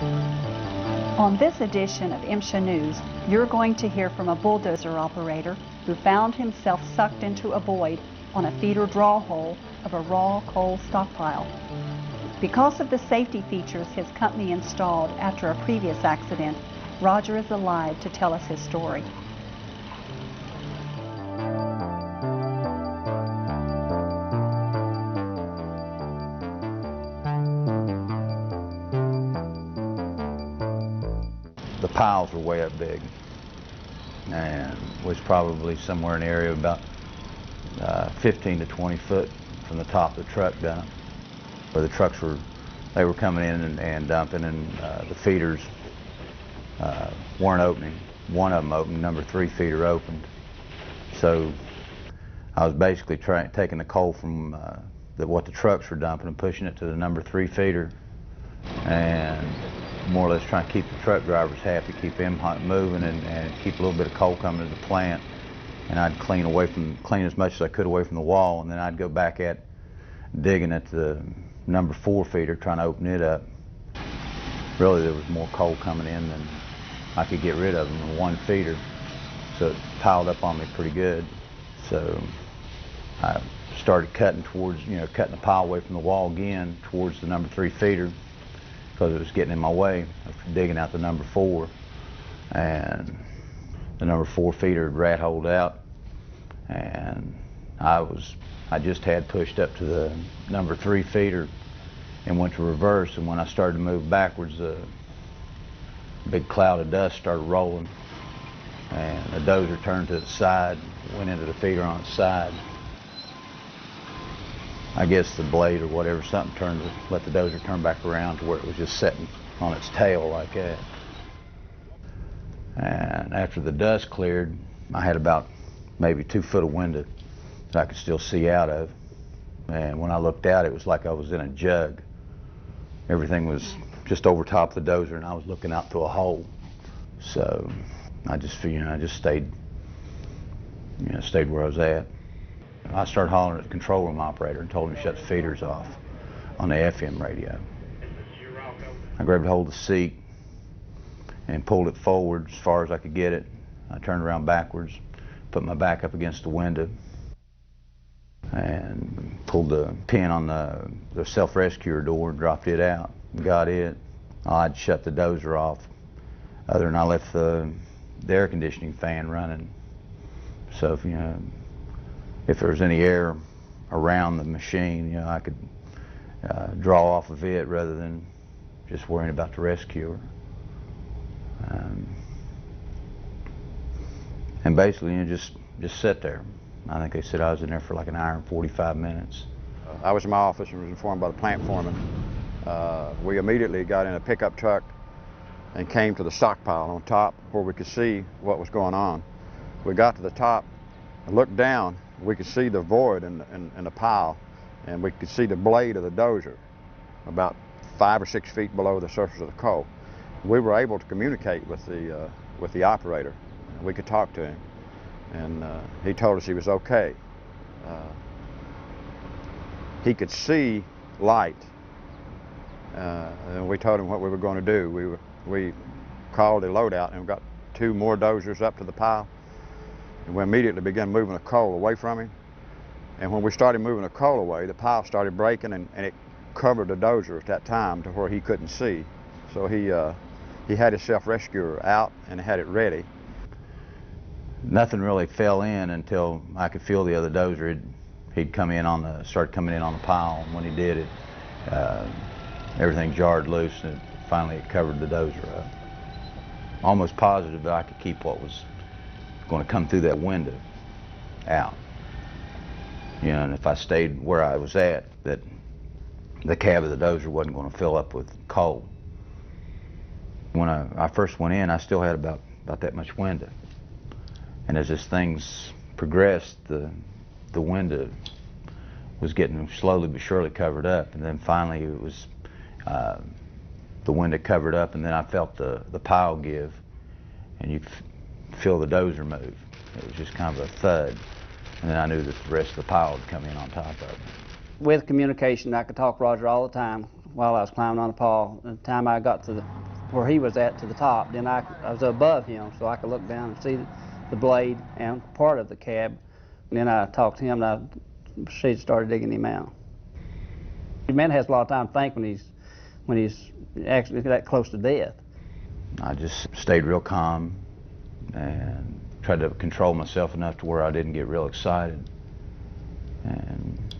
On this edition of MSHA News, you're going to hear from a bulldozer operator who found himself sucked into a void on a feeder draw hole of a raw coal stockpile. Because of the safety features his company installed after a previous accident, Roger is alive to tell us his story. The piles were way up big, and was probably somewhere in the area of about 15 to 20 foot from the top of the truck down. Where the trucks were coming in and dumping, and the feeders weren't opening. One of them opened, number 3 feeder opened. So I was basically taking the coal from what the trucks were dumping and pushing it to the number 3 feeder, and more or less trying to keep the truck drivers happy, keep them moving, and keep a little bit of coal coming to the plant. And I'd clean as much as I could away from the wall, and then I'd go back at digging at the number 4 feeder, trying to open it up. Really, there was more coal coming in than I could get rid of in one feeder, so it piled up on me pretty good. So I started cutting towards, cutting the pile away from the wall again towards the number 3 feeder, because it was getting in my way of digging out the number 4. And the number 4 feeder had rat holed out, and I just had pushed up to the number 3 feeder and went to reverse, and when I started to move backwards, a big cloud of dust started rolling, and the dozer turned to the side, went into the feeder on its side. I guess the blade or whatever, something let the dozer turn back around to where it was just sitting on its tail like that. And after the dust cleared, I had about maybe 2 foot of window that I could still see out of. And when I looked out, it was like I was in a jug. Everything was just over top of the dozer, and I was looking out through a hole. So I just stayed where I was at. I started hollering at the control room operator and told him to shut the feeders off on the FM radio. I grabbed hold of the seat and pulled it forward as far as I could get it. I turned around backwards, put my back up against the window, and pulled the pin on the self-rescuer door and dropped it out. Got it. I'd shut the dozer off, other than I left the air conditioning fan running. So if there was any air around the machine, I could draw off of it rather than just worrying about the rescuer. And basically, just sit there. I think they said I was in there for like an hour and 45 minutes. I was in my office and was informed by the plant foreman. We immediately got in a pickup truck and came to the stockpile on top where we could see what was going on. We got to the top and looked down. We could see the void in the pile, and we could see the blade of the dozer about 5 or 6 feet below the surface of the coal. We were able to communicate with the operator. We could talk to him, and he told us he was okay. He could see light, and we told him what we were going to do. We called the loadout and got 2 more dozers up to the pile, and we immediately began moving the coal away from him. And when we started moving the coal away, the pile started breaking, and it covered the dozer at that time to where he couldn't see. So he had his self-rescuer out and had it ready. Nothing really fell in until I could feel the other dozer. He'd started coming in on the pile, and when he did it, everything jarred loose, and finally it covered the dozer up. Almost positive that I could keep what was going to come through that window out. And if I stayed where I was at, that the cab of the dozer wasn't going to fill up with coal. When I first went in, I still had about that much window. And as this thing's progressed, the window was getting slowly but surely covered up, and then finally it was the window covered up, and then I felt the pile give, and you feel the dozer move. It was just kind of a thud, and then I knew that the rest of the pile had come in on top of it. With communication, I could talk to Roger all the time. while I was climbing on the pall. The time I got to where he was at to the top, then I was above him, so I could look down and see the blade and part of the cab. And then I talked to him, and she started digging him out. The man has a lot of time to think when he's actually that close to death. I just stayed real calm and tried to control myself enough to where I didn't get real excited, and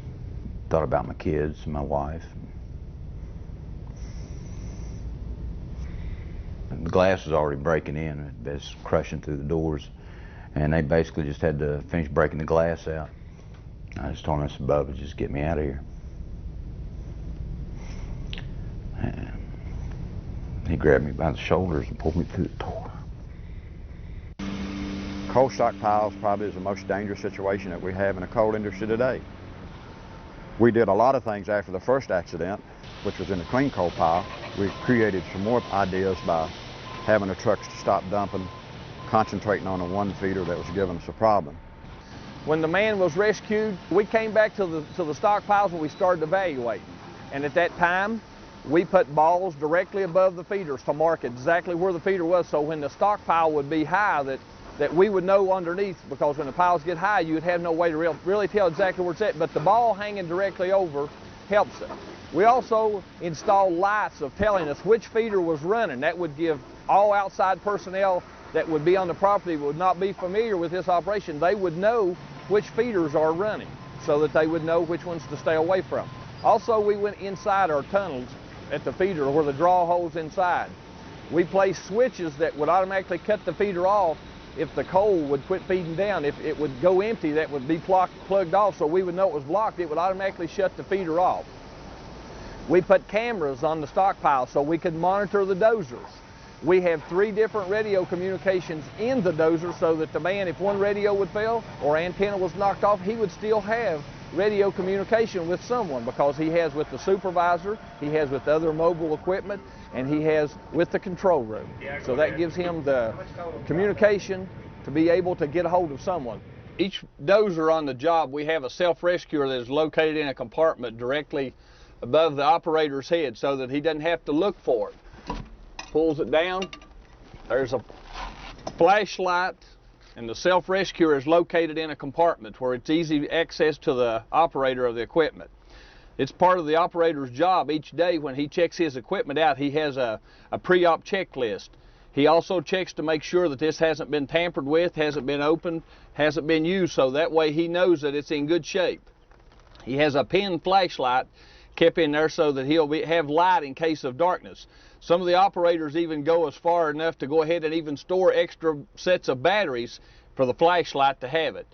thought about my kids and my wife. And the glass was already breaking in, it was crushing through the doors, and they basically just had to finish breaking the glass out. I just told them, Mr. Bubba, just get me out of here. And he grabbed me by the shoulders and pulled me through the door. Coal stockpiles probably is the most dangerous situation that we have in the coal industry today. We did a lot of things after the first accident, which was in the clean coal pile. We created some more ideas by having the trucks to stop dumping, concentrating on the one feeder that was giving us a problem. When the man was rescued, we came back to the stockpiles and we started evaluating. And at that time, we put balls directly above the feeders to mark exactly where the feeder was, so when the stockpile would be high, that we would know underneath, because when the piles get high, you would have no way to really tell exactly where it's at, but the ball hanging directly over helps it. We also installed lights of telling us which feeder was running. That would give all outside personnel that would be on the property would not be familiar with this operation. They would know which feeders are running so that they would know which ones to stay away from. Also, we went inside our tunnels at the feeder where the draw holes inside. We placed switches that would automatically cut the feeder off if the coal would quit feeding down. If it would go empty, that would be plugged off, so we would know it was blocked. It would automatically shut the feeder off. We put cameras on the stockpile so we could monitor the dozers. We have 3 different radio communications in the dozer so that the man, if one radio would fail or antenna was knocked off, he would still have radio communication with someone, because he has with the supervisor, he has with other mobile equipment, and he has with the control room. So that gives him the communication to be able to get a hold of someone. Each dozer on the job, we have a self-rescuer that is located in a compartment directly above the operator's head so that he doesn't have to look for it. Pulls it down, there's a flashlight, and the self-rescuer is located in a compartment where it's easy access to the operator of the equipment. It's part of the operator's job each day when he checks his equipment out. He has a pre-op checklist. He also checks to make sure that this hasn't been tampered with, hasn't been opened, hasn't been used, so that way he knows that it's in good shape. He has a pin flashlight kept in there so that he'll have light in case of darkness. Some of the operators even go as far enough to go ahead and even store extra sets of batteries for the flashlight to have it.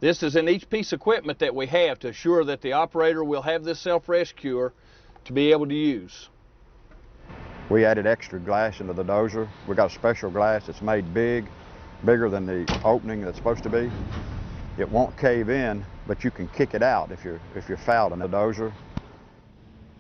This is in each piece of equipment that we have to assure that the operator will have this self-rescuer to be able to use. We added extra glass into the dozer. We got a special glass that's made bigger than the opening that's supposed to be. It won't cave in, but you can kick it out if you're fouled in the dozer.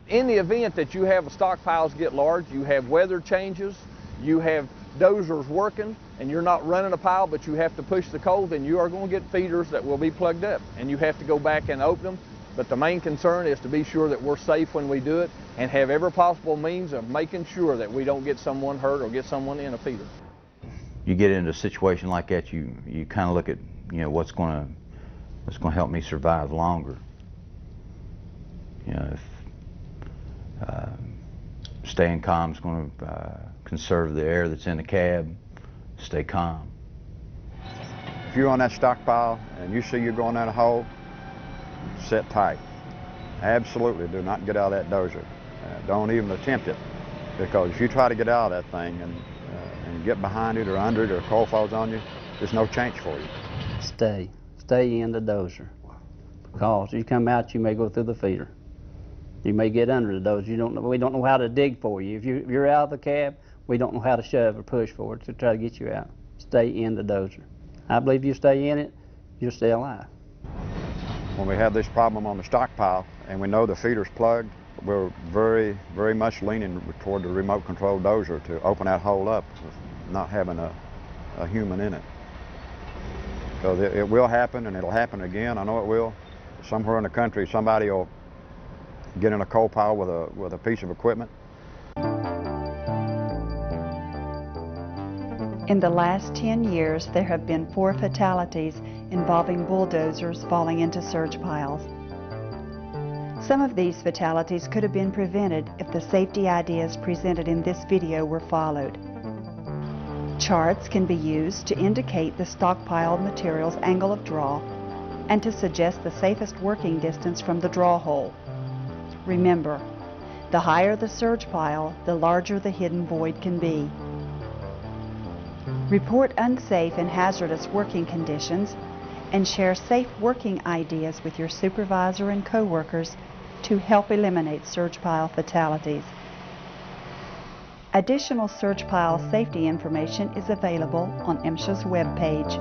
In the event that you have stockpiles get large, you have weather changes, you have dozers working, and you're not running a pile, but you have to push the coal, then you are going to get feeders that will be plugged up, and you have to go back and open them. But the main concern is to be sure that we're safe when we do it and have every possible means of making sure that we don't get someone hurt or get someone in a feeder. You get into a situation like that, you kind of look at, what's going to help me survive longer. If staying calm is going to conserve the air that's in the cab, stay calm. If you're on that stockpile and you see you're going down a hole, sit tight. Absolutely do not get out of that dozer. Don't even attempt it, because if you try to get out of that thing and get behind it or under it or coal falls on you, there's no change for you. Stay in the dozer, because you come out, you may go through the feeder. You may get under the dozer. We don't know how to dig for you. If you're out of the cab, we don't know how to shove or push forward to try to get you out. Stay in the dozer. I believe you stay in it, you'll stay alive. When we have this problem on the stockpile and we know the feeder's plugged, we're very, very much leaning toward the remote control dozer to open that hole up with not having a human in it. So it will happen, and it'll happen again. I know it will. Somewhere in the country, somebody will get in a coal pile with a piece of equipment. In the last 10 years, there have been 4 fatalities involving bulldozers falling into surge piles. Some of these fatalities could have been prevented if the safety ideas presented in this video were followed. Charts can be used to indicate the stockpiled material's angle of draw and to suggest the safest working distance from the draw hole. Remember, the higher the surge pile, the larger the hidden void can be. Report unsafe and hazardous working conditions and share safe working ideas with your supervisor and coworkers to help eliminate surge pile fatalities. Additional surge pile safety information is available on MSHA's webpage.